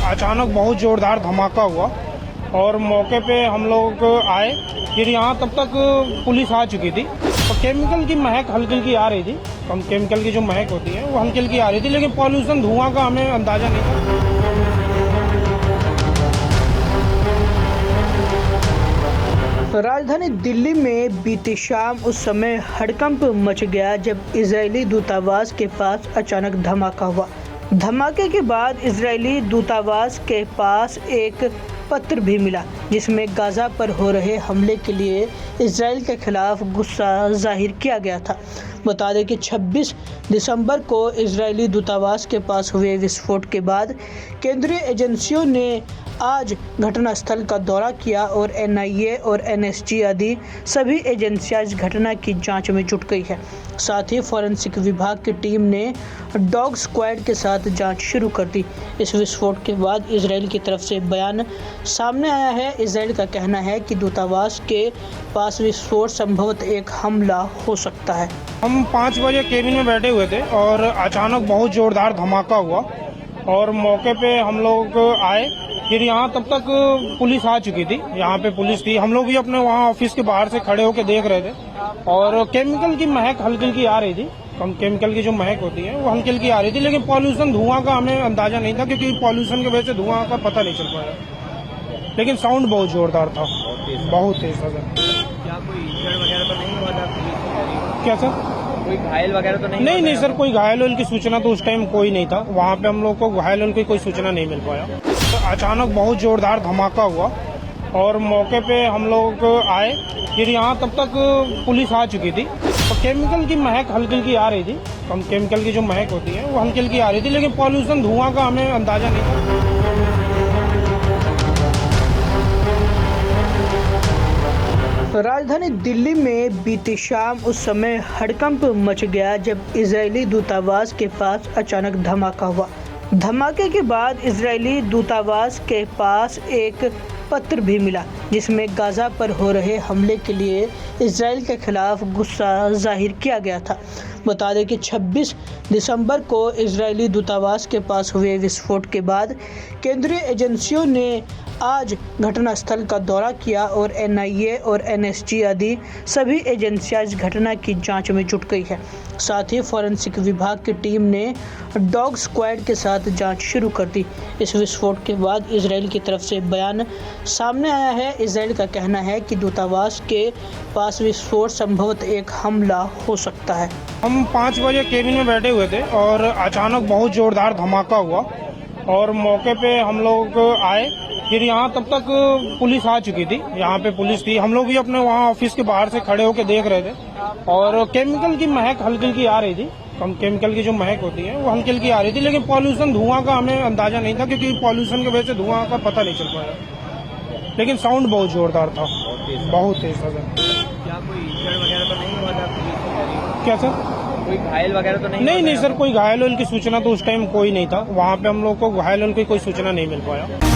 अचानक बहुत ज़ोरदार धमाका हुआ और मौके पे हम लोग आए। फिर यहाँ तब तक पुलिस आ चुकी थी और केमिकल की महक हल्की हल्की आ रही थी। केमिकल की जो महक होती है वो हल्की हल्की आ रही थी, लेकिन पॉल्यूशन धुआं का हमें अंदाज़ा नहीं था। राजधानी दिल्ली में बीती शाम उस समय हड़कंप मच गया जब इजरायली दूतावास के पास अचानक धमाका हुआ। धमाके के बाद इजरायली दूतावास के पास एक पत्र भी मिला जिसमें गाजा पर हो रहे हमले के लिए इजराइल के खिलाफ गुस्सा जाहिर किया गया था। बता दें कि 26 दिसंबर को इजरायली दूतावास के पास हुए विस्फोट के बाद केंद्रीय एजेंसियों ने आज घटनास्थल का दौरा किया और एनआईए और एनएसजी आदि सभी एजेंसियां इस घटना की जांच में जुट गई है। साथ ही फॉरेंसिक विभाग की टीम ने डॉग स्क्वाड के साथ जांच शुरू कर दी। इस विस्फोट के बाद इजराइल की तरफ से बयान सामने आया है। इजराइल का कहना है कि दूतावास के पास विस्फोट संभवतः एक हमला हो सकता है। हम 5 बजे केबिन में बैठे हुए थे और अचानक बहुत ज़ोरदार धमाका हुआ और मौके पे हम लोग आए। फिर यहाँ तब तक पुलिस आ चुकी थी, यहाँ पे पुलिस थी। हम लोग भी अपने वहाँ ऑफिस के बाहर से खड़े होकर देख रहे थे और केमिकल की महक हल्की हल्की आ रही थी। केमिकल की जो महक होती है वो हल्की हल्की आ रही थी, लेकिन पॉल्यूशन धुआं का हमें अंदाजा नहीं था, क्योंकि पॉल्यूशन की वजह से धुआं का पता नहीं चल पाया। लेकिन साउंड बहुत जोरदार था, बहुत तेज था। क्या कोई इंजर्ड वगैरह तो नहीं हुआ था? पुलिस क्या सर? कोई घायल वगैरह तो नहीं सर, कोई घायल की सूचना तो उस टाइम कोई नहीं था। वहाँ पे हम लोग को घायल की कोई सूचना नहीं मिल पाया। तो अचानक बहुत जोरदार धमाका हुआ और मौके पे हम लोग आए। फिर यहाँ तब तक पुलिस आ चुकी थी और केमिकल की महक हल्की हल्की आ रही थी। केमिकल की जो महक होती है वो हल्की हल्की आ रही थी, लेकिन पॉल्यूशन धुआं का हमें अंदाजा नहीं था। राजधानी दिल्ली में बीती शाम उस समय हड़कंप मच गया जब इजरायली दूतावास के पास अचानक धमाका हुआ। धमाके के बाद इजरायली दूतावास के पास एक पत्र भी मिला जिसमें गाजा पर हो रहे हमले के लिए इजराइल के खिलाफ गुस्सा जाहिर किया गया था। बता दें कि 26 दिसंबर को इजरायली दूतावास के पास हुए विस्फोट के बाद केंद्रीय एजेंसियों ने आज घटनास्थल का दौरा किया और एनआईए और एनएसजी आदि सभी एजेंसियां इस घटना की जांच में जुट गई है। साथ ही फॉरेंसिक विभाग की टीम ने डॉग स्क्वाड के साथ जांच शुरू कर दी। इस विस्फोट के बाद इजराइल की तरफ से बयान सामने आया है। इजराइल का कहना है कि दूतावास के पास विस्फोट संभवतः एक हमला हो सकता है। हम 5 बजे केबिन में बैठे हुए थे और अचानक बहुत ज़ोरदार धमाका हुआ और मौके पे हम लोग आए। फिर यहाँ तब तक पुलिस आ चुकी थी, यहाँ पे पुलिस थी। हम लोग भी अपने वहाँ ऑफिस के बाहर से खड़े होकर देख रहे थे और केमिकल की महक हल्की हल्की आ रही थी। केमिकल की जो महक होती है वो हल्की हल्की आ रही थी, लेकिन पॉल्यूशन धुआं का हमें अंदाजा नहीं था, क्योंकि पॉल्यूशन की वजह से धुआं का पता नहीं चल पाया। लेकिन साउंड बहुत जोरदार था, बहुत तेज था। क्या कोई इंजर्ड वगैरह तो नहीं हुआ था? पुलिस क्या सर? कोई घायल वगैरह तो नहीं सर, कोई घायल की सूचना तो उस टाइम कोई नहीं था। वहाँ पे हम लोग को घायल की कोई सूचना नहीं मिल पाया।